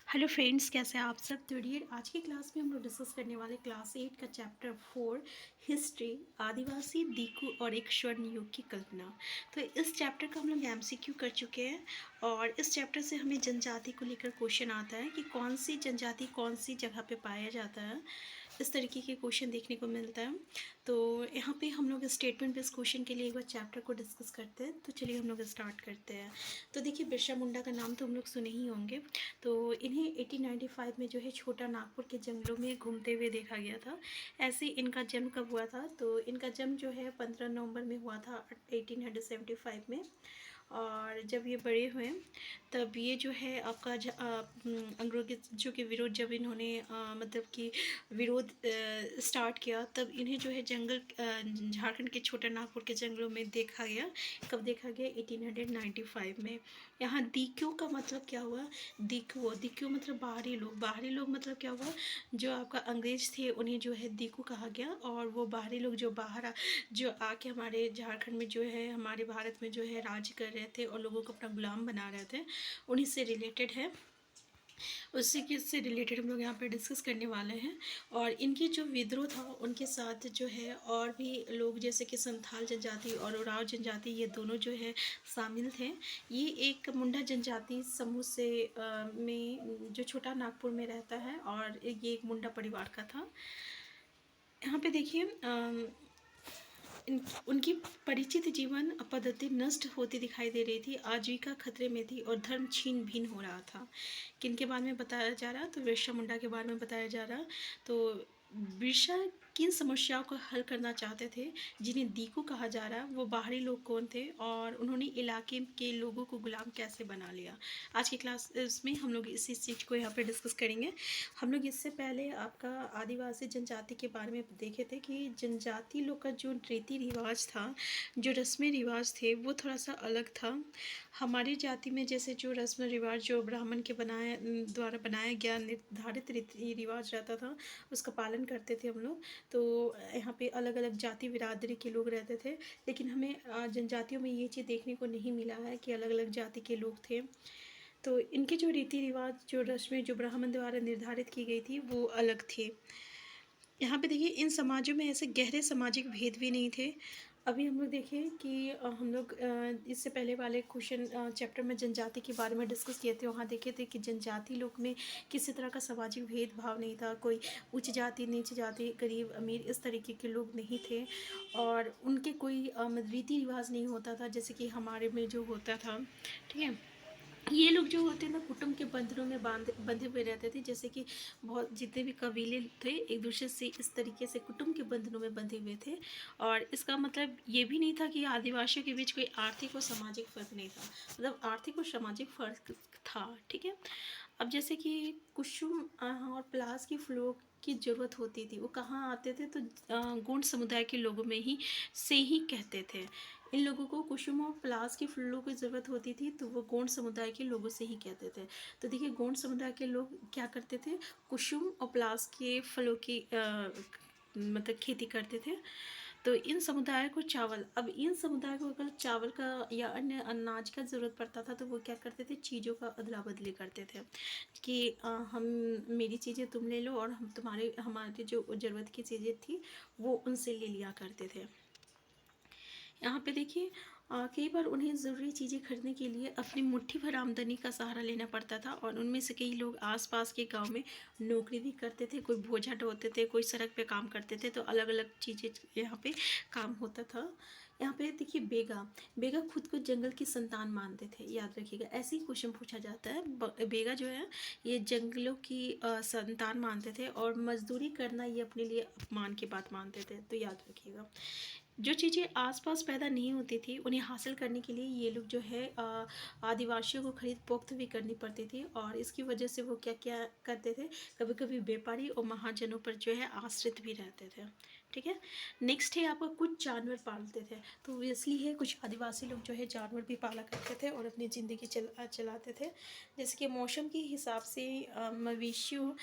Hello friends, कैसे हैं आप सब। तो डियर, आज की क्लास में हम लोग डिस्कस करने वाले क्लास 8 का चैप्टर 4 हिस्ट्री, आदिवासी, दीकू और एक स्वर्ण युग की कल्पना। तो इस चैप्टर का हम लोग एमसीक्यू कर चुके हैं और इस चैप्टर से हमें जनजाति को लेकर क्वेश्चन आता है कि कौन सी जनजाति कौन सी जगह पे पाया जाता है। इस तरीके के क्वेश्चन देखने को मिलता है। तो यहाँ पे हम लोग स्टेटमेंट बेस्ड क्वेश्चन के लिए एक बार चैप्टर को डिस्कस करते हैं। तो चलिए हम लोग स्टार्ट करते हैं। तो देखिए, बिरसा मुंडा का नाम तो हम लोग सुने ही होंगे। तो इन्हें 1895 में जो है छोटा नागपुर के जंगलों में घूमते हुए देखा गया था। ऐसे इनका जन्म कब हुआ था, तो इनका जन्म जो है 15 नवंबर में हुआ था 1875 में। और जब ये बड़े हुए तब ये जो है आपका अंग्रेजों के विरोध जब इन्होंने मतलब कि विरोध स्टार्ट किया, तब इन्हें जो है जंगल झारखंड के छोटा नागपुर के जंगलों में देखा गया। कब देखा गया? 1895 में। यहाँ दीक्यू का मतलब क्या हुआ? दीक्यू मतलब बाहरी लोग। बाहरी लोग मतलब क्या हुआ? जो आपका अंग्रेज थे उन्हें जो है दीकू कहा गया, और वो बाहरी लोग जो आके हमारे झारखंड में जो है, हमारे भारत में जो है राज्य कर रहे थे और लोगों को अपना गुलाम बना रहे थे, उन्हीं से रिलेटेड है। उसी के से रिलेटेड हम लोग यहाँ पे डिस्कस करने वाले हैं। और इनकी जो विद्रोह था उनके साथ जो है और भी लोग जैसे कि संथाल जनजाति और उराव जनजाति, ये दोनों जो है शामिल थे। ये एक मुंडा जनजाति समूह से में जो छोटा नागपुर में रहता है, और ये एक मुंडा परिवार का था। यहाँ पे देखिए उनकी परिचित जीवन पद्धति नष्ट होती दिखाई दे रही थी, आजीविका खतरे में थी और धर्म छीन भिन हो रहा था। किनके बारे में बताया जा रहा? तो बिरसा मुंडा के बारे में बताया जा रहा। तो बिरसा किन समस्याओं को हल करना चाहते थे, जिन्हें दीकू कहा जा रहा है? वो बाहरी लोग कौन थे और उन्होंने इलाके के लोगों को गुलाम कैसे बना लिया? आज की क्लास में हम लोग इसी चीज़ को यहाँ पे डिस्कस करेंगे। हम लोग इससे पहले आपका आदिवासी जनजाति के बारे में देखे थे कि जनजाति लोग का जो रीति रिवाज था, जो रस्में रिवाज थे, वो थोड़ा सा अलग था। हमारी जाति में जैसे जो रस्म रिवाज जो ब्राह्मण के द्वारा बनाया गया निर्धारित रीति रिवाज रहता था, उसका पालन करते थे हम लोग। तो यहाँ पे अलग अलग जाति बिरादरी के लोग रहते थे, लेकिन हमें जनजातियों में ये चीज़ देखने को नहीं मिला है कि अलग अलग जाति के लोग थे। तो इनके जो रीति रिवाज, जो रस्में जो ब्राह्मण द्वारा निर्धारित की गई थी, वो अलग थी। यहाँ पे देखिए, इन समाजों में ऐसे गहरे सामाजिक भेद भी नहीं थे। अभी हम लोग देखिए कि हम लोग इससे पहले वाले क्वेश्चन चैप्टर में जनजाति के बारे में डिस्कस किए थे। वहाँ देखे थे कि जनजाति लोग में किसी तरह का सामाजिक भेदभाव नहीं था। कोई उच्च जाति, नीच जाति, गरीब अमीर, इस तरीके के लोग नहीं थे। और उनके कोई रीति रिवाज नहीं होता था जैसे कि हमारे में जो होता था। ठीक है, ये लोग जो होते हैं ना, कुटुंब के बंधनों में बंधे हुए रहते थे। जैसे कि बहुत जितने भी कबीले थे एक दूसरे से इस तरीके से कुटुंब के बंधनों में बंधे हुए थे। और इसका मतलब ये भी नहीं था कि आदिवासियों के बीच कोई आर्थिक और सामाजिक फ़र्क नहीं था, मतलब आर्थिक और सामाजिक फ़र्क था। ठीक है, अब जैसे कि कुसुम और पलास की फूलों की ज़रूरत होती थी, वो कहाँ आते थे? तो गोंड समुदाय के लोगों में ही से ही कहते थे। इन लोगों को कुसुम और पलास के फूलों की ज़रूरत होती थी, तो वो गोंड समुदाय के लोगों से ही कहते थे। तो देखिए, गोंड समुदाय के लोग क्या करते थे? कुसुम और पलास के फलों की मतलब खेती करते थे। तो इन समुदाय को चावल, अब इन समुदाय को अगर चावल का या अन्य अनाज का ज़रूरत पड़ता था, तो वो क्या करते थे? चीज़ों का अदला बदली करते थे कि हम मेरी चीज़ें तुम ले लो, और हम तुम्हारे हमारी जो ज़रूरत की चीज़ें थी वो उनसे ले लिया करते थे। यहाँ पे देखिए, कई बार उन्हें ज़रूरी चीज़ें खरीदने के लिए अपनी मुट्ठी भर आमदनी का सहारा लेना पड़ता था, और उनमें से कई लोग आसपास के गांव में नौकरी भी करते थे। कोई बोझा ढोते थे, कोई सड़क पे काम करते थे। तो अलग अलग चीज़ें यहाँ पे काम होता था। यहाँ पे देखिए, बेगा बेगा खुद को जंगल की संतान मानते थे। याद रखिएगा, ऐसे ही क्वेश्चन पूछा जाता है। बेगा जो है ये जंगलों की संतान मानते थे, और मजदूरी करना ये अपने लिए अपमान की बात मानते थे। तो याद रखिएगा, जो चीज़ें आसपास पैदा नहीं होती थी उन्हें हासिल करने के लिए ये लोग जो है आदिवासियों को खरीद पोक्त भी करनी पड़ती थी। और इसकी वजह से वो क्या क्या करते थे? कभी कभी व्यापारी और महाजनों पर जो है आश्रित भी रहते थे। ठीक है, नेक्स्ट है आपका कुछ जानवर पालते थे। तो इसलिए है कुछ आदिवासी लोग जो है जानवर भी पाला करते थे और अपनी ज़िंदगी चलाते थे। जैसे कि मौसम के हिसाब से मवेशियों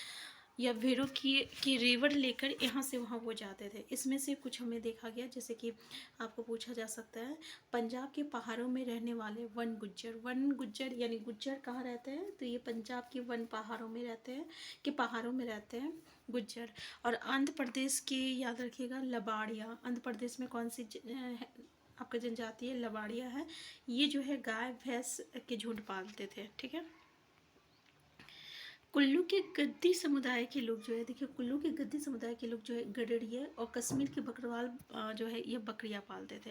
या भेड़ों की रिवर लेकर यहाँ से वहाँ वो जाते थे। इसमें से कुछ हमें देखा गया, जैसे कि आपको पूछा जा सकता है, पंजाब के पहाड़ों में रहने वाले वन गुज्जर यानी गुज्जर कहाँ रहते हैं, तो ये पंजाब के वन पहाड़ों में रहते हैं, कि पहाड़ों में रहते हैं गुज्जर। और आंध्र प्रदेश की याद रखिएगा लबाड़िया, आंध्र प्रदेश में कौन सी आपका जनजाति है, लबाड़िया है। ये जो है गाय भैंस के झुंड पालते थे, ठीक है। कुल्लू के गद्दी समुदाय के लोग जो है, देखिए कुल्लू के गद्दी समुदाय के लोग जो है गडरिया और कश्मीर के बकरवाल जो है ये बकरियां पालते थे।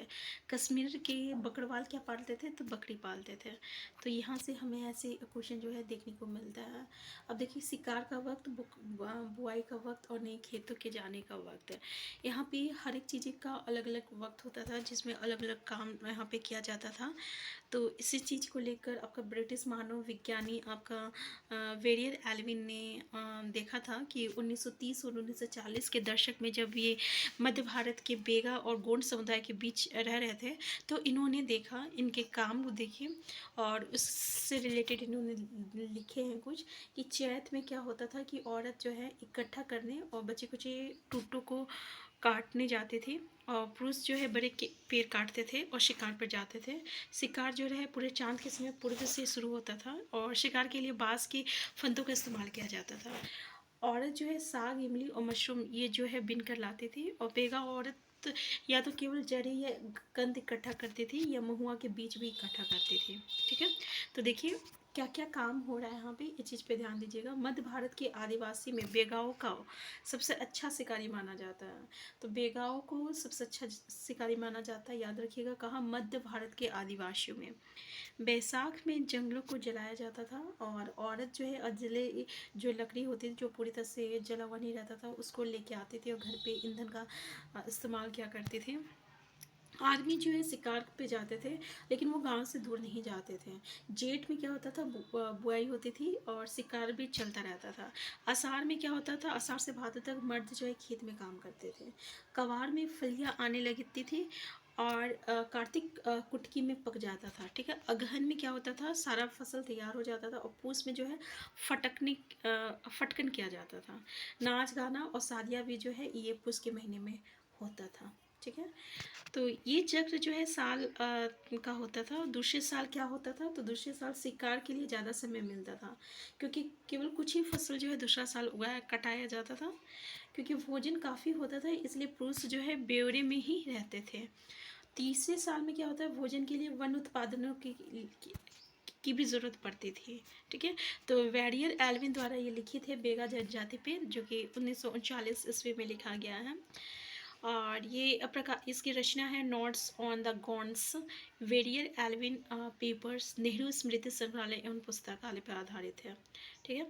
कश्मीर के बकरवाल क्या पालते थे, तो बकरी पालते थे। तो यहाँ से हमें ऐसे क्वेश्चन जो है देखने को मिलता है। अब देखिए शिकार का वक्त, बुआई का वक्त और नए खेतों के जाने का वक्त है। यहाँ पे हर एक चीज़ का अलग अलग वक्त होता था, जिसमें अलग अलग काम यहाँ पे किया जाता था। तो इसी चीज़ को लेकर आपका ब्रिटिश मानव विज्ञानी आपका वेरियर एल्विन ने देखा था कि 1930 और 1940 के दशक में जब ये मध्य भारत के बेगा और गोंड समुदाय के बीच रह रहे थे, तो इन्होंने देखा, इनके काम को देखे और उससे रिलेटेड इन्होंने लिखे हैं कुछ, कि चैत में क्या होता था कि औरत जो है इकट्ठा करने और बचे कुछ टूटों को काटने जाते थे, और पुरुष जो है बड़े के पेड़ काटते थे और शिकार पर जाते थे। शिकार जो है पूरे चांद के समय पूर्व से शुरू होता था और शिकार के लिए बांस के फंदों का इस्तेमाल किया जाता था। औरत जो है साग, इमली और मशरूम ये जो है बिन कर लाती थी, और बेगा औरत या तो केवल जड़ी या कंद इकट्ठा करती थी या महुआ के बीज भी इकट्ठा करती थी, ठीक है। तो देखिए क्या क्या काम हो रहा है यहाँ पे, इस चीज़ पे ध्यान दीजिएगा। मध्य भारत के आदिवासी में बेगाओं का सबसे अच्छा शिकारी माना जाता है। तो बेगाओं को सबसे अच्छा शिकारी माना जाता है, याद रखिएगा कहाँ, मध्य भारत के आदिवासियों में। बैसाख में जंगलों को जलाया जाता था, और औरत जो है अजले जो लकड़ी होती थी जो पूरी तरह से जला हुआ नहीं रहता था उसको लेके आती थी और घर पे ईंधन का इस्तेमाल किया करती थी। आदमी जो है शिकार पे जाते थे, लेकिन वो गांव से दूर नहीं जाते थे। जेठ में क्या होता था, बुआई होती थी और शिकार भी चलता रहता था। आषाढ़ में क्या होता था, आषाढ़ से भादों तक मर्द जो है खेत में काम करते थे। कवार में फलियां आने लगती थी, और कार्तिक कुटकी में पक जाता था, ठीक है। अगहन में क्या होता था, सारा फसल तैयार हो जाता था, और पूस में जो है फटकन किया जाता था। नाच गाना और शादियाँ भी जो है ये पूस के महीने में होता था, ठीक है। तो ये चक्र जो है साल का होता था। और दूसरे साल क्या होता था, तो दूसरे साल शिकार के लिए ज़्यादा समय मिलता था, क्योंकि केवल कुछ ही फसल जो है दूसरा साल उगाया कटाया जाता था, क्योंकि भोजन काफ़ी होता था, इसलिए पुरुष जो है ब्यौरे में ही रहते थे। तीसरे साल में क्या होता है, भोजन के लिए वन उत्पादनों की भी ज़रूरत पड़ती थी, ठीक है। तो वेरियर एल्विन द्वारा ये लिखित है बेगा जनजाति पे, जो कि 1939 ईस्वी में लिखा गया है। और ये प्रकार इसकी रचना है notes on the Gonds, Verrier Elwin papers, Nehru स्मृति संग्रहालय एवं पुस्तकालय पर आधारित है, ठीक है।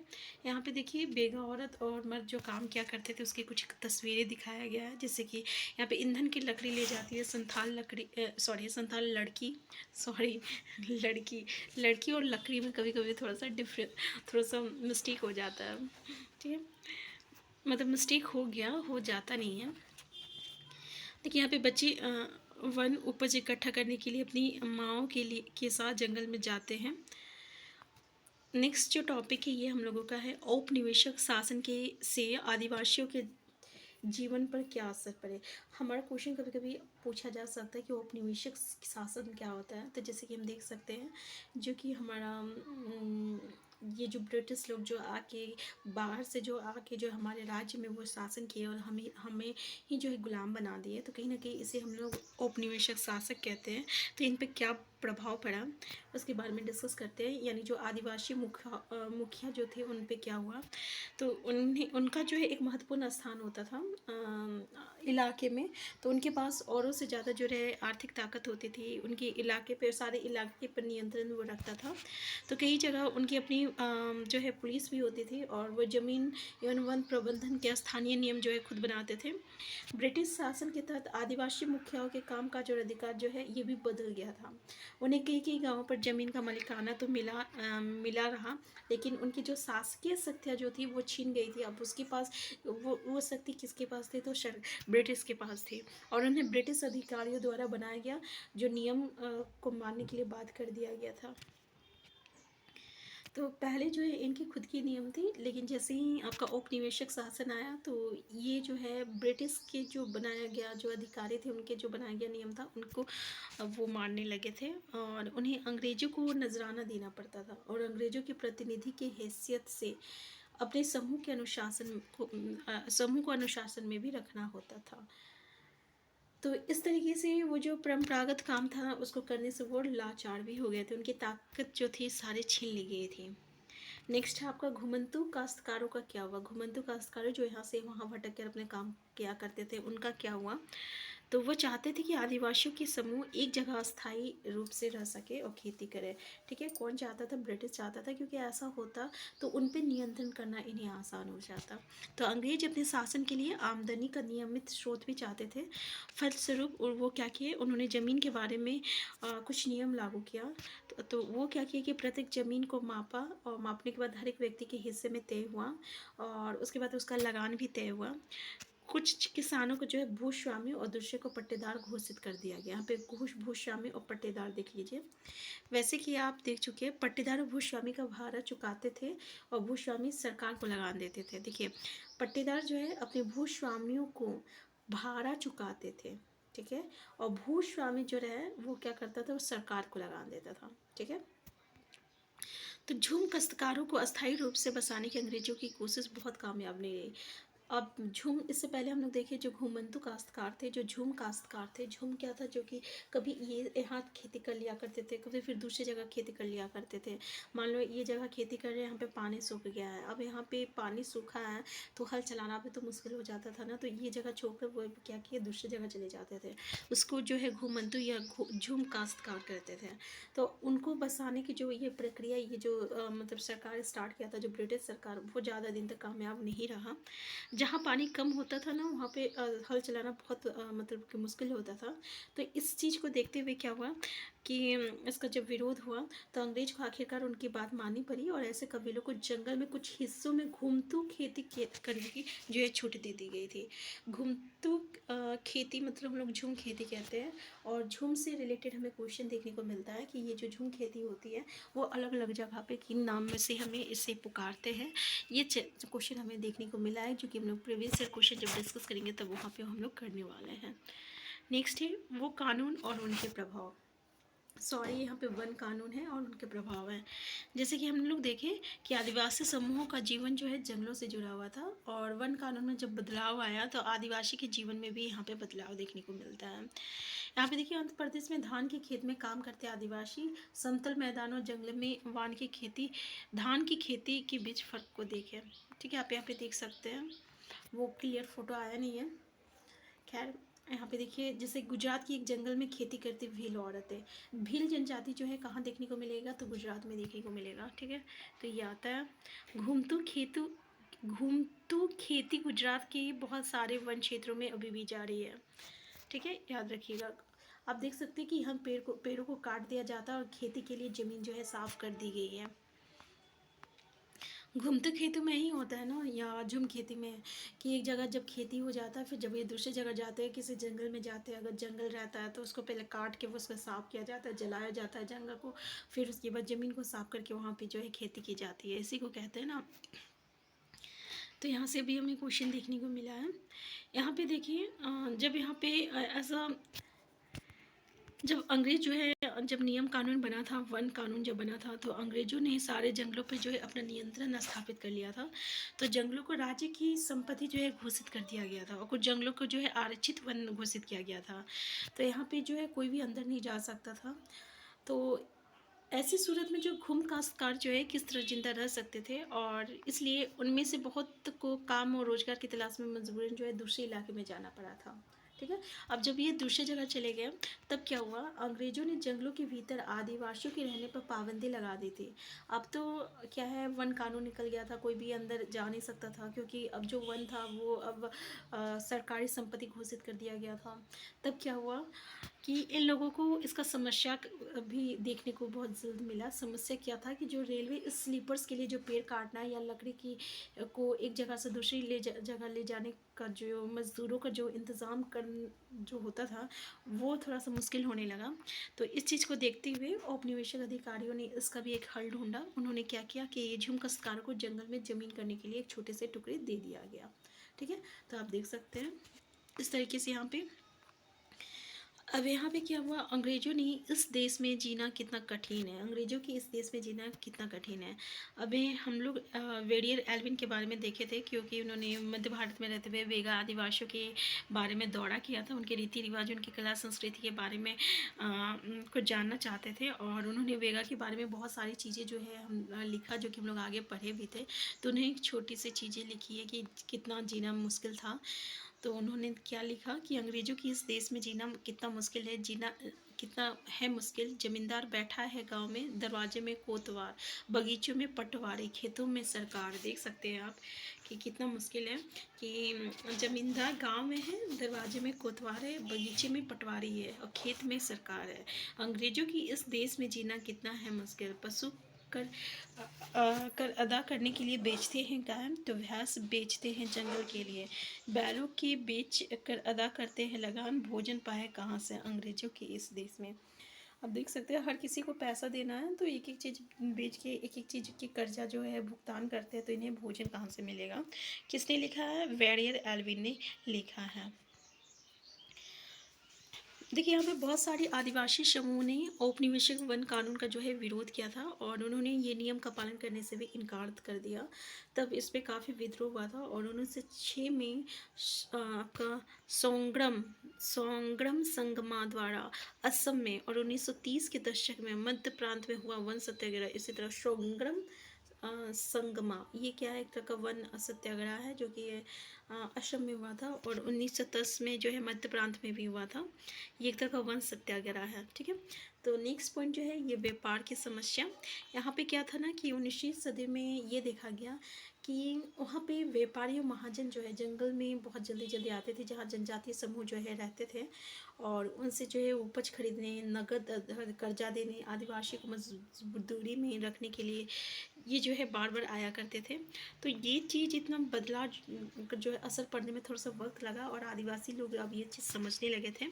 यहाँ पे देखिए बेगा औरत और मर्द जो काम क्या करते थे उसकी कुछ तस्वीरें दिखाया गया है, जैसे कि यहाँ पे ईंधन की लकड़ी ले जाती है संथाल लड़की, सॉरी लड़की लड़की और लकड़ी में कभी कभी थोड़ा सा मिस्टेक हो जाता है, ठीक है। मतलब मिस्टेक हो जाता नहीं है। देखिए यहाँ पे बच्चे वन उपज इकट्ठा करने के लिए अपनी माँओं के साथ जंगल में जाते हैं। नेक्स्ट जो टॉपिक है ये हम लोगों का है औपनिवेशिक शासन के से आदिवासियों के जीवन पर क्या असर पड़े। हमारा क्वेश्चन कभी कभी पूछा जा सकता है कि औपनिवेशिक शासन क्या होता है। तो जैसे कि हम देख सकते हैं जो कि हमारा ये जो ब्रिटिश लोग जो आके बाहर से जो आके जो हमारे राज्य में वो शासन किए और हमें हमें ही जो है गुलाम बना दिए, तो कहीं ना कहीं इसे हम लोग औपनिवेशिक शासक कहते हैं। तो इन पर क्या प्रभाव पड़ा उसके बारे में डिस्कस करते हैं। यानी जो आदिवासी मुखिया जो थे उन पे क्या हुआ, तो उनका जो है एक महत्वपूर्ण स्थान होता था इलाके में। तो उनके पास औरों से ज़्यादा जो है आर्थिक ताकत होती थी, उनके इलाके पे सारे इलाके पर नियंत्रण वो रखता था। तो कई जगह उनकी अपनी जो है पुलिस भी होती थी, और वो ज़मीन एवं वन प्रबंधन के स्थानीय नियम जो है खुद बनाते थे। ब्रिटिश शासन के तहत आदिवासी मुखियाओं के काम काज और अधिकार जो है ये भी बदल गया था। उन्हें कई कई गाँवों पर ज़मीन का मालिकाना तो मिला रहा, लेकिन उनकी जो शासकीय शक्तियाँ जो थी वो छीन गई थी। अब उसके पास वो शक्ति किसके पास थी, तो ब्रिटिश के पास थी, और उन्हें ब्रिटिश अधिकारियों द्वारा बनाया गया जो नियम को मानने के लिए बाध्य कर दिया गया था। तो पहले जो है इनकी खुद की नियम थी, लेकिन जैसे ही आपका औपनिवेशिक शासन आया तो ये जो है ब्रिटिश के जो बनाया गया जो अधिकारी थे उनके जो बनाया गया नियम था उनको वो मानने लगे थे, और उन्हें अंग्रेज़ों को नजराना देना पड़ता था और अंग्रेज़ों के प्रतिनिधि की हैसियत से अपने समूह को अनुशासन में भी रखना होता था। तो इस तरीके से वो जो परंपरागत काम था उसको करने से वो लाचार भी हो गए थे, उनकी ताकत जो थी सारे छीन ली गई थी। नेक्स्ट है आपका घुमंतू काश्तकारों का क्या हुआ। घुमंतू काश्तकार जो यहाँ से वहाँ भटक कर अपने काम किया करते थे उनका क्या हुआ। तो वो चाहते थे कि आदिवासियों के समूह एक जगह अस्थायी रूप से रह सके और खेती करे। ठीक है, कौन चाहता था, ब्रिटिश चाहता था, क्योंकि ऐसा होता तो उन पर नियंत्रण करना इन्हें आसान हो जाता। तो अंग्रेज अपने शासन के लिए आमदनी का नियमित स्रोत भी चाहते थे। फलस्वरूप वो क्या किए, उन्होंने ज़मीन के बारे में कुछ नियम लागू किया। तो वो क्या किया कि प्रत्येक ज़मीन को मापा और मापने के बाद हर एक व्यक्ति के हिस्से में तय हुआ और उसके बाद उसका लगान भी तय हुआ। कुछ किसानों को जो है भूस्वामी और दूसरे को पट्टेदार घोषित कर दिया गया। यहाँ पे भूस्वामी और पट्टेदार देख लीजिए। वैसे कि आप देख चुके हैं पट्टेदार और भूस्वामी का भाड़ा चुकाते थे और भूस्वामी सरकार को लगान देते थे। देखिए, पट्टेदार जो है अपने भूस्वामियों को भाड़ा चुकाते थे, ठीक है, और भूस्वामी जो रहे वो क्या करता था, वो सरकार को लगान देता था। ठीक है, तो झूम काश्तकारों को अस्थायी रूप से बसाने की अंग्रेजों की कोशिश बहुत कामयाब नहीं रही। अब झूम, इससे पहले हम लोग देखे जो घुमंतू काश्तकार थे, जो झूम काश्तकार थे। झूम क्या था, जो कि कभी ये यहाँ खेती कर लिया करते थे, कभी फिर दूसरी जगह खेती कर लिया करते थे। मान लो ये जगह खेती कर रहे हैं, यहाँ पे पानी सूख गया है, अब यहाँ पे पानी सूखा है तो हल चलाना भी तो मुश्किल हो जाता था ना, तो ये जगह छोड़कर वो क्या किए, दूसरी जगह चले जाते थे। उसको जो है घुमंतू या झूम काश्तकार करते थे। तो उनको बसाने की जो ये प्रक्रिया, ये जो मतलब सरकार स्टार्ट किया था, जो ब्रिटिश सरकार, वो ज़्यादा दिन तक कामयाब नहीं रहा। जहाँ पानी कम होता था ना वहाँ पे हल चलाना बहुत मतलब कि मुश्किल होता था। तो इस चीज़ को देखते हुए क्या हुआ कि इसका जब विरोध हुआ तो अंग्रेज को आखिरकार उनकी बात माननी पड़ी और ऐसे कबीलों को जंगल में कुछ हिस्सों में घुमतू खेती करने की जो है छूट दे दी गई थी। घुमतू खेती मतलब हम लोग झूम खेती कहते हैं, और झूम से रिलेटेड हमें क्वेश्चन देखने को मिलता है कि ये जो झूम खेती होती है वो अलग अलग जगह पे किन नाम में से हमें इसे पुकारते हैं। ये क्वेश्चन हमें देखने को मिला है, जो कि हम लोग प्रीवियस ईयर क्वेश्चन जब डिस्कस करेंगे तब वहाँ पे हम लोग करने वाले हैं। नेक्स्ट है वो कानून और उनके प्रभाव। सॉरी, यहाँ पे वन कानून है और उनके प्रभाव हैं। जैसे कि हम लोग देखें कि आदिवासी समूहों का जीवन जो है जंगलों से जुड़ा हुआ था, और वन कानून में जब बदलाव आया तो आदिवासी के जीवन में भी यहाँ पे बदलाव देखने को मिलता है। यहाँ पे देखिए, आंध्र प्रदेश में धान के खेत में काम करते आदिवासी समतल मैदानों जंगल में वान की खेती, धान की खेती के बीच फ़र्क को देखें। ठीक है, आप यहाँ पे देख सकते हैं, वो क्लियर फोटो आया नहीं है, खैर। यहाँ पे देखिए, जैसे गुजरात की एक जंगल में खेती करती भील औरतें। भील जनजाति जो है कहाँ देखने को मिलेगा, तो गुजरात में देखने को मिलेगा। ठीक है, तो ये आता है घूमतू खेती गुजरात के बहुत सारे वन क्षेत्रों में अभी भी जारी है। ठीक है, याद रखिएगा। आप देख सकते हैं कि यहाँ पेड़ों को काट दिया जाता है और खेती के लिए ज़मीन जो है साफ़ कर दी गई है। घूमते खेतों में ही होता है ना, या झूम खेती में, कि एक जगह जब खेती हो जाता है फिर जब ये दूसरी जगह जाते हैं, किसी जंगल में जाते हैं, अगर जंगल रहता है तो उसको पहले काट के वो उसको साफ़ किया जाता है, जलाया जाता है जंगल को, फिर उसके बाद ज़मीन को साफ़ करके वहाँ पे जो है खेती की जाती है, इसी को कहते हैं ना। तो यहाँ से भी हमें क्वेश्चन देखने को मिला है। यहाँ पे देखिए, जब यहाँ पे ऐसा, जब अंग्रेज जो है, जब नियम कानून बना था, वन कानून जब बना था, तो अंग्रेजों ने सारे जंगलों पे जो है अपना नियंत्रण स्थापित कर लिया था। तो जंगलों को राज्य की संपत्ति जो है घोषित कर दिया गया था, और कुछ जंगलों को जो है आरक्षित वन घोषित किया गया था। तो यहाँ पे जो है कोई भी अंदर नहीं जा सकता था। तो ऐसी सूरत में जो घूम काश्तकार जो है किस तरह जिंदा रह सकते थे, और इसलिए उनमें से बहुत को काम और रोजगार की तलाश में मजबूरन जो है दूसरे इलाके में जाना पड़ा था। ठीक है, अब जब ये दूसरी जगह चले गए तब क्या हुआ, अंग्रेजों ने जंगलों के भीतर आदिवासियों के रहने पर पाबंदी लगा दी थी। अब तो क्या है, वन कानून निकल गया था, कोई भी अंदर जा नहीं सकता था, क्योंकि अब जो वन था वो अब सरकारी संपत्ति घोषित कर दिया गया था। तब क्या हुआ कि इन लोगों को इसका समस्या भी देखने को बहुत जल्द मिला। समस्या क्या था कि जो रेलवे स्लीपर्स के लिए जो पेड़ काटना या लकड़ी की को एक जगह से दूसरी जगह ले जाने का जो मज़दूरों का जो इंतज़ाम कर जो होता था वो थोड़ा सा मुश्किल होने लगा। तो इस चीज़ को देखते हुए औपनिवेशिक अधिकारियों ने इसका भी एक हल ढूंढा। उन्होंने क्या किया कि ये झुम काश्तकारों को जंगल में ज़मीन करने के लिए एक छोटे से टुकड़े दे दिया गया। ठीक है, तो आप देख सकते हैं इस तरीके से यहाँ पे। अब यहाँ पे क्या हुआ, अंग्रेजों ने इस देश में जीना कितना कठिन है, अंग्रेजों की इस देश में जीना कितना कठिन है। अभी हम लोग वेरियर एल्विन के बारे में देखे थे, क्योंकि उन्होंने मध्य भारत में रहते हुए वेगा आदिवासियों के बारे में दौरा किया था, उनके रीति रिवाज, उनकी कला संस्कृति के बारे में कुछ जानना चाहते थे। और उन्होंने वेगा के बारे में बहुत सारी चीज़ें जो है हम लिखा, जो कि हम लोग आगे पढ़े भी थे। तो उन्हें एक छोटी सी चीज़ें लिखी है कि कितना जीना मुश्किल था। तो उन्होंने क्या लिखा कि अंग्रेज़ों की इस देश में जीना कितना मुश्किल है, जीना कितना है मुश्किल। जमींदार बैठा है गांव में, दरवाजे में कोतवाल, बगीचों में पटवारी, खेतों में सरकार। देख सकते हैं आप कि कितना मुश्किल है कि जमींदार गांव में है, दरवाजे में कोतवाल है, बगीचे में पटवारी है और खेत में सरकार है। अंग्रेज़ों की इस देश में जीना कितना है मुश्किल। पशु कर कर अदा करने के लिए बेचते हैं गाय, तो भैंस बेचते हैं जंगल के लिए। बैलों की बेच कर अदा करते हैं लगान, भोजन पाए कहाँ से अंग्रेजों के इस देश में। अब देख सकते हैं हर किसी को पैसा देना है, तो एक एक चीज़ बेच के एक एक चीज़ की कर्जा जो है भुगतान करते हैं, तो इन्हें भोजन कहाँ से मिलेगा। किसने लिखा है, वेरियर एल्विन ने लिखा है। देखिए यहाँ पे बहुत सारे आदिवासी समूह ने औपनिवेशिक वन कानून का जो है विरोध किया था, और उन्होंने ये नियम का पालन करने से भी इनकार कर दिया। तब इस पे काफ़ी विद्रोह हुआ था, और 1906 में आपका सोंग्रम सोंग्रम संगमा द्वारा असम में, और 1930 के दशक में मध्य प्रांत में हुआ वन सत्याग्रह। इसी तरह सोंग्रम संगमा, ये क्या है, एक तरह का वन सत्याग्रह है, जो कि असम में हुआ था, और 1910 में जो है मध्य प्रांत में भी हुआ था। ये एक तरह का वन सत्याग्रह है। ठीक है, तो नेक्स्ट पॉइंट जो है ये व्यापार की समस्या। यहाँ पे क्या था ना कि 19वीं सदी में ये देखा गया कि वहाँ पे व्यापारी और महाजन जो है जंगल में बहुत जल्दी जल्दी आते थे, जहाँ जनजातीय समूह जो है रहते थे, और उनसे जो है उपज खरीदने, नगद कर्जा देने, आदिवासी को मजदूरी में रखने के लिए ये जो है बार बार आया करते थे। तो ये चीज़ इतना बदलाव जो है असर पड़ने में थोड़ा सा वक्त लगा, और आदिवासी लोग अब ये चीज़ समझने लगे थे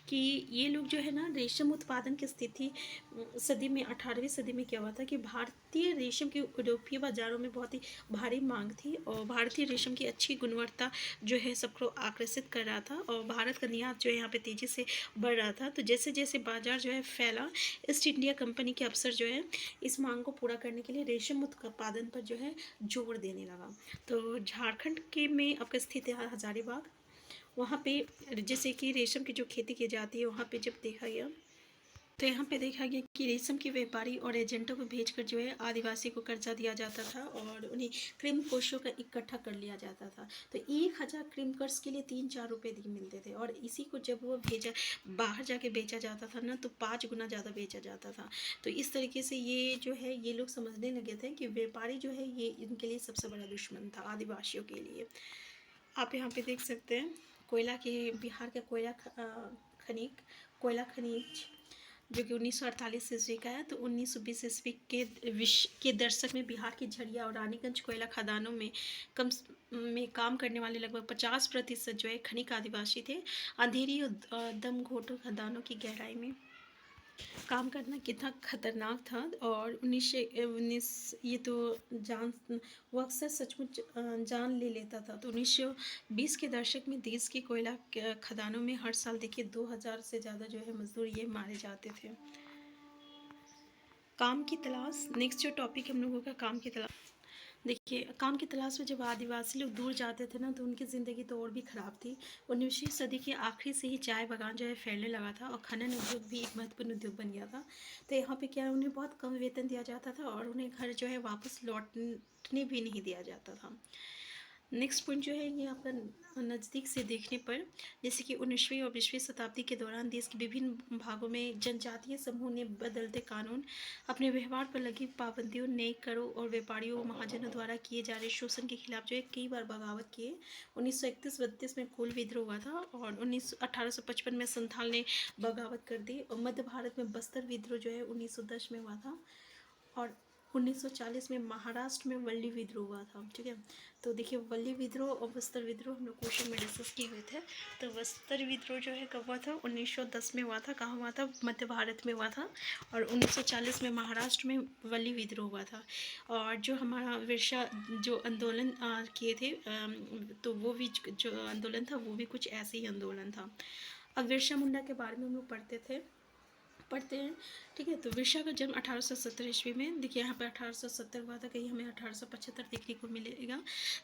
कि ये लोग जो है ना रेशम उत्पादन की स्थिति सदी में 18वीं सदी में क्या हुआ था कि भारतीय रेशम की यूरोपीय बाज़ारों में बहुत ही भारी मांग थी, और भारतीय रेशम की अच्छी गुणवत्ता जो है सबको आकर्षित कर रहा था, और भारत का निर्यात जो है यहाँ पे तेज़ी से बढ़ रहा था। तो जैसे जैसे बाजार जो है फैला, ईस्ट इंडिया कंपनी के अफसर जो है इस मांग को पूरा करने के लिए रेशम उत्पादन पर जो है जोर देने लगा। तो झारखंड के में आपका स्थित है हजारीबाग, वहाँ पे जैसे कि रेशम की जो खेती की जाती है, वहाँ पे जब देखा गया तो यहाँ पे देखा गया कि रेशम के व्यापारी और एजेंटों को भेजकर जो है आदिवासी को कर्जा दिया जाता था, और उन्हें क्रीम कोशों का इकट्ठा कर लिया जाता था। तो 1000 क्रीम कर्स के लिए 3-4 रुपये मिलते थे, और इसी को जब वो भेजा बाहर जाके बेचा जाता था ना, तो 5 गुना ज़्यादा बेचा जाता था। तो इस तरीके से ये जो है ये लोग समझने लगे थे कि व्यापारी जो है ये इनके लिए सबसे बड़ा दुश्मन था आदिवासियों के लिए। आप यहाँ पे देख सकते हैं कोयला के, बिहार का कोयला खनिज जो कि 1948 ईस्वी का है। तो 1920 ईस्वी के दशक में बिहार के झरिया और रानीगंज कोयला खदानों में काम करने वाले लगभग 50% जो है खनिक आदिवासी थे। अंधेरी और दम घोटों खदानों की गहराई में काम करना कितना खतरनाक था, और 1919 ये तो जान वो अक्सर सचमुच जान ले लेता था। तो 1920 के दशक में देश की कोयला खदानों में हर साल देखिए 2000 से ज़्यादा जो है मजदूर ये मारे जाते थे। काम की तलाश, नेक्स्ट जो टॉपिक हम लोगों का काम की तलाश। देखिए काम की तलाश में जब आदिवासी लोग दूर जाते थे ना, तो उनकी ज़िंदगी तो और भी ख़राब थी। 19वीं सदी के आखिरी से ही चाय बागान जो है फैलने लगा था, और खनन उद्योग भी एक महत्वपूर्ण उद्योग बन गया था। तो यहाँ पे क्या है, उन्हें बहुत कम वेतन दिया जाता था, और उन्हें घर जो है वापस लौटने भी नहीं दिया जाता था। नेक्स्ट पॉइंट जो है ये आपका नज़दीक से देखने पर, जैसे कि 19वीं और 20वीं शताब्दी के दौरान देश के विभिन्न भागों में जनजातीय समूह ने बदलते कानून, अपने व्यवहार पर लगी पाबंदियों, नए करों और व्यापारियों महाजनों द्वारा किए जा रहे शोषण के खिलाफ जो है कई बार बगावत किए। 1931-32 में कोल विद्रोह हुआ था, और 1855 में संथाल ने बगावत कर दी, और मध्य भारत में बस्तर विद्रोह जो है 1910 में हुआ था, और 1940 में महाराष्ट्र में वल्ली विद्रोह हुआ था। ठीक है, तो देखिए वल्ली विद्रोह और बस्तर विद्रोह हम लोग क्वेश्चन में डिस्कस किए हुए थे। तो बस्तर विद्रोह जो है कब हुआ था? 1910 में हुआ था। कहाँ हुआ था? मध्य भारत में हुआ था। और 1940 में महाराष्ट्र में वल्ली विद्रोह हुआ था। और जो हमारा विरसा जो आंदोलन किए थे, तो वो भी जो आंदोलन था वो भी कुछ ऐसे ही आंदोलन था। अब बिरसा मुंडा के बारे में हम लोग पढ़ते हैं। ठीक है, तो बिरसा का जन्म 1870 ईस्वी में, देखिए यहाँ पे 1870 हुआ था, कहीं हमें 1875 देखने को मिलेगा।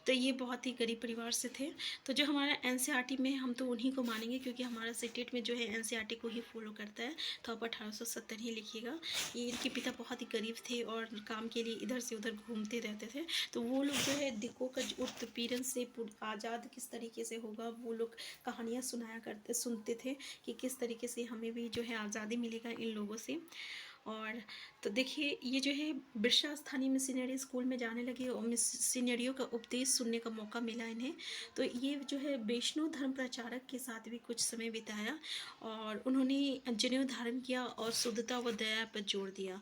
तो ये बहुत ही गरीब परिवार से थे। तो जो हमारा एनसीईआरटी में हम तो उन्हीं को मानेंगे, क्योंकि हमारा सीटेट में जो है एनसीईआरटी को ही फॉलो करता है, तो आप 1870 ही लिखिएगा। ये इनके पिता बहुत ही गरीब थे और काम के लिए इधर से उधर घूमते रहते थे। तो वो लोग जो है दिक्कों का उत्पीड़न से आज़ाद किस तरीके से होगा, वो लोग कहानियाँ सुनते थे कि किस तरीके से हमें भी जो है आज़ादी मिलेगा इन लोगों से। और तो देखिए ये जो है बिरसा स्थानीय मिशनरी स्कूल में जाने लगे और मिशनरियों का उपदेश सुनने का मौका मिला इन्हें। तो ये जो है वैष्णव धर्म प्रचारक के साथ भी कुछ समय बिताया और उन्होंने जनेऊ धारण किया और शुद्धता व दया पर जोर दिया।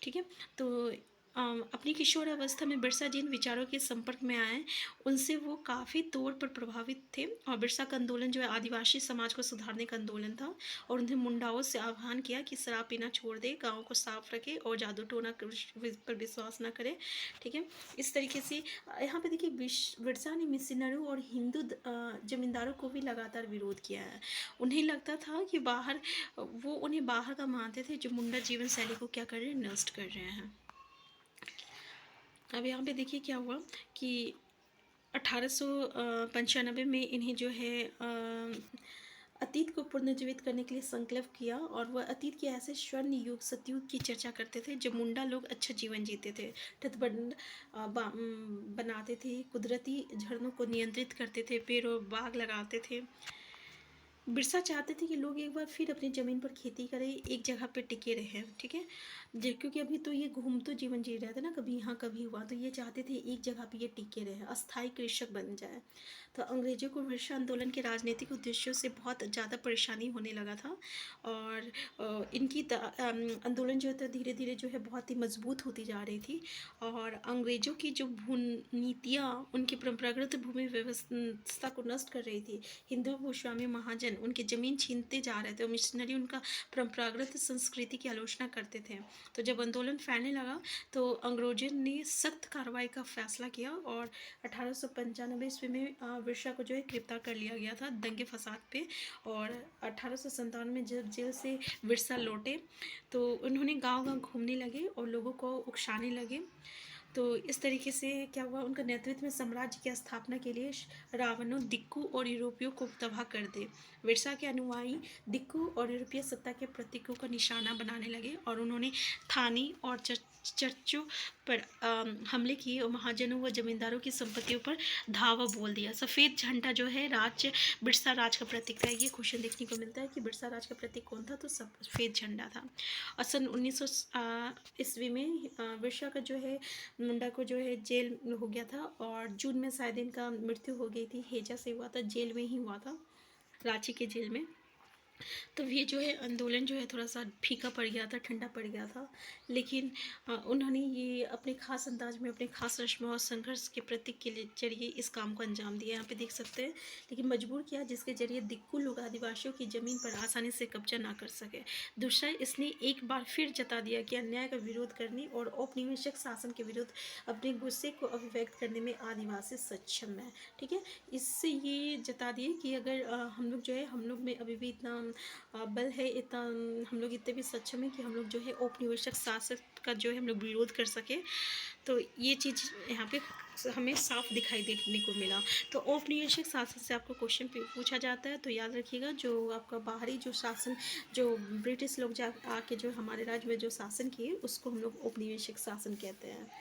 ठीक है, तो अपनी किशोर अवस्था में बिरसा जिन विचारों के संपर्क में आए उनसे वो काफ़ी तौर पर प्रभावित थे। और बिरसा का आंदोलन जो है आदिवासी समाज को सुधारने का आंदोलन था। और उन्हें मुंडाओं से आह्वान किया कि शराब पीना छोड़ दे, गाँव को साफ रखे और जादू टोना पर विश्वास न करे। ठीक है, इस तरीके से यहाँ पे देखिए बिरसा ने मिशनरों और हिंदू जमींदारों को भी लगातार विरोध किया है। उन्हें लगता था कि वो उन्हें बाहर का मानते थे, जो मुंडा जीवन शैली को क्या कर रहे हैं, नष्ट कर रहे हैं। अब यहाँ पे देखिए क्या हुआ कि 1895 में इन्हें जो है अतीत को पुनर्जीवित करने के लिए संकल्प किया। और वह अतीत के ऐसे स्वर्ण युग सतयुग की चर्चा करते थे जब मुंडा लोग अच्छा जीवन जीते थे, तटबंध बनाते थे, कुदरती झरनों को नियंत्रित करते थे, पेड़ और बाग लगाते थे। बिरसा चाहते थे कि लोग एक बार फिर अपनी ज़मीन पर खेती करें, एक जगह पर टिके रहें। ठीक है, क्योंकि अभी तो ये घूमते जीवन जी रहे थे ना, कभी यहाँ कभी हुआ, तो ये चाहते थे एक जगह पे ये टिके रहे, अस्थायी कृषक बन जाए। तो अंग्रेजों को बिरसा आंदोलन के राजनीतिक उद्देश्यों से बहुत ज़्यादा परेशानी होने लगा था। और इनकी आंदोलन जो था धीरे धीरे जो है बहुत ही मजबूत होती जा रही थी। और अंग्रेजों की जो नीतियाँ उनकी परंपरागत भूमि व्यवस्था को नष्ट कर रही थी। हिंदू भूस्वामी महाजन उनकी ज़मीन छीनते जा रहे थे और मिशनरी उनका परंपरागत संस्कृति की आलोचना करते थे। तो जब आंदोलन फैलने लगा तो अंग्रेजों ने सख्त कार्रवाई का फैसला किया और 1895 ईस्वी में बिरसा को जो है गिरफ्तार कर लिया गया था दंगे फसाद पे। और 1897 में जब जेल से बिरसा लौटे तो उन्होंने गांव-गांव घूमने लगे और लोगों को उकसाने लगे। तो इस तरीके से क्या हुआ, उनका नेतृत्व में साम्राज्य की स्थापना के लिए रावणों, दिक्कू और यूरोपियों को तबाह कर दे। बिरसा के अनुयायी दिक्कू और यूरोपीय सत्ता के प्रतीकों का निशाना बनाने लगे और उन्होंने थानी और चर्चों पर हमले किए और महाजनों व जमींदारों की संपत्तियों पर धावा बोल दिया। सफ़ेद झंडा जो है बिरसा राज का प्रतीक था। ये क्वेश्चन देखने को मिलता है कि बिरसा राज का प्रतीक कौन था, तो सफ़ेद झंडा था। और सन 1900 ईस्वी में बिरसा का जो है मुंडा को जो है जेल हो गया था और जून में शायद इनका मृत्यु हो गई थी, हैजा से हुआ था, जेल में ही हुआ था, रांची के जेल में। तो ये जो है आंदोलन जो है थोड़ा सा फीका पड़ गया था, ठंडा पड़ गया था। लेकिन उन्होंने ये अपने ख़ास अंदाज में, अपने ख़ास रस्मों और संघर्ष के प्रतीक के जरिए इस काम को अंजाम दिया, यहाँ पे देख सकते हैं। लेकिन मजबूर किया जिसके जरिए दिक्कू लोग आदिवासियों की ज़मीन पर आसानी से कब्जा ना कर सके। दूसरा, इसने एक बार फिर जता दिया कि अन्याय का विरोध करने और औपनिवेशिक शासन के विरुद्ध अपने गुस्से को अभिव्यक्त करने में आदिवासी सक्षम है। ठीक है, इससे ये जता दिए कि अगर हम लोग जो है, हम लोग में अभी भी इतना बल है, इतना हम लोग इतने भी सक्षम है कि हम लोग जो है औपनिवेशिक शासक का जो है हम लोग विरोध कर सके। तो ये चीज़ यहाँ पे हमें साफ दिखाई देने को मिला। तो औपनिवेशिक शासन से आपको क्वेश्चन पूछा जाता है तो याद रखिएगा, जो आपका बाहरी जो शासन, जो ब्रिटिश लोग आके जो हमारे राज्य में जो शासन किए उसको हम लोग औपनिवेशिक शासन कहते हैं।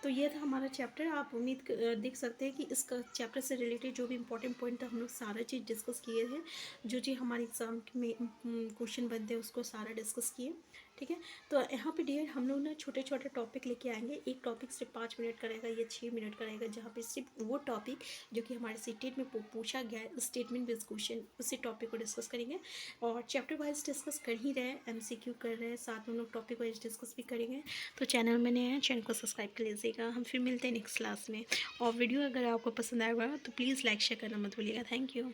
तो ये था हमारा चैप्टर। आप देख सकते हैं कि इस चैप्टर से रिलेटेड जो भी इंपॉर्टेंट पॉइंट था हम लोग सारा चीज़ डिस्कस किए हैं। जो चीज़ हमारे एग्ज़ाम में क्वेश्चन बनते हैं उसको सारा डिस्कस किए। ठीक है, तो यहाँ पे डियर हम लोग ना छोटे छोटे टॉपिक लेके आएंगे। एक टॉपिक सिर्फ 5 मिनट का रहेगा या 6 मिनट का रहेगा, जहाँ पे सिर्फ वो टॉपिक जो कि हमारे सीटेट में पूछा गया है, स्टेटमेंट बेस्ड क्वेश्चन, उसी टॉपिक को डिस्कस करेंगे। और चैप्टर वाइज डिस्कस कर ही रहे हैं, MCQ कर रहे हैं, साथ में हम लोग टॉपिक वाइज डिस्कस भी करेंगे। तो चैनल में नए हैं, चैनल को सब्सक्राइब कर लीजिएगा। हम फिर मिलते हैं नेक्स्ट क्लास में। और वीडियो अगर आपको पसंद आएगा तो प्लीज़ लाइक शेयर करना मत भूलिएगा। Thank you.